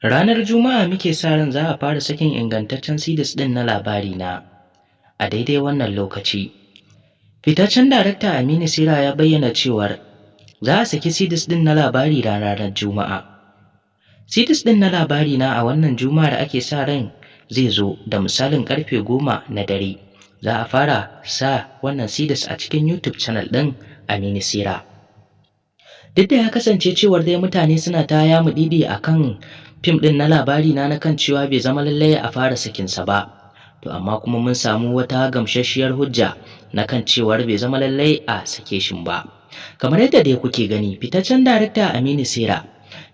Ranar Juma'a muke sa ran za a fara sakin ingantaccen CDs ɗin na labari na. A daidai wannan lokaci, fitaccen darakta Aminu Sira ya bayyana cewar za a saki CDs ɗin na labari ranar Juma'a. CDs ɗin na labari na a wannan Juma'ar ake sa ran zai zo da misalin karfe 10 na dare. Za a fara sa wannan CDs a cikin YouTube channel ɗin Aminu Sira. Duk da ya kasance cewar dai mutane suna ta yamu didi akan fim ɗin na labari na kan cewa bai zama lallai a fara sakinsa ba, to amma kuma mun samu wata gamsasshiyar hujja na kan cewar bai zama lallai a sake shi ba. Kamar yadda dai kuke gani, fitaccen darakta Aminu Sira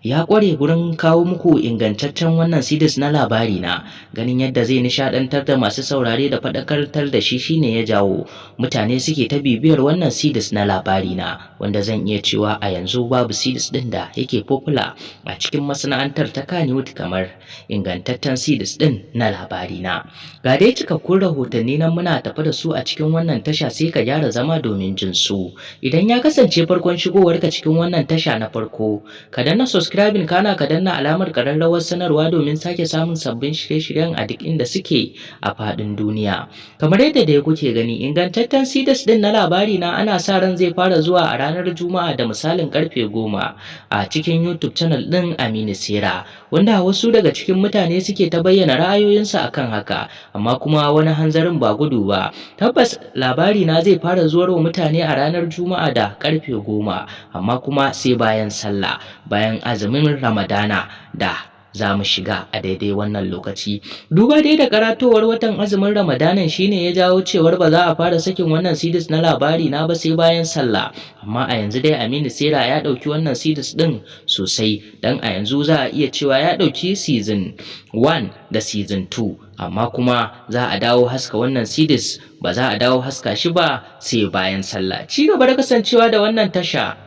ya ƙware gurin kawo muku ingantaccen wannan CDs na labari na, ganin yadda zai nishadantar da masu saurare da faɗakartar da shi shine ya jawo mutane suke ta bibiyar wannan CDs na labari na, wanda zan iya cewa a yanzu babu CDs ɗin da yake popular a cikin masana'antar ta Kannywood kamar ingantaccen CDs ɗin na labari na. Ga dai cikakkun rahotanni nan muna tafi da su a cikin wannan tasha, sai ka gyara zama domin jin su. Idan ya kasance farkon shigowarka cikin wannan tasha na farko, ka danna subscribing kana ka danna alamar ƙararrawar sanarwa domin sake samun sabbin shirye-shiryen a duk inda suke a faɗin duniya. Kamar yadda dai kuke gani, ingantaccen CDs ɗin na labari na ana sa ran zai fara zuwa a ranar Juma'a da misalin karfe 10 a cikin YouTube channel ɗin Aminu Sira, wanda wasu daga cikin mutane suke ta bayyana ra'ayoyinsu akan haka, amma kuma wani hanzarin ba gudu ba. Tabbas labari na zai fara zuwar wa mutane a ranar Juma'a da karfe 10, amma kuma sai bayan sallah, bayan azumin Ramadana da za mu shiga a daidai wannan lokaci. Duba dai da karatowar watan azumin Ramadanan shine ya jawo cewar ba za a fara sakin wannan CDs na labari na ba sai bayan sallah, amma a yanzu dai Aminu Sira ya ɗauki wannan CDs ɗin sosai, dan a yanzu za a iya cewa ya ɗauki season 1 da season 2, amma kuma za a dawo haska wannan CDs, ba za a dawo haska shi ba sai bayan sallah. Ci gaba da kasancewa da wannan tasha.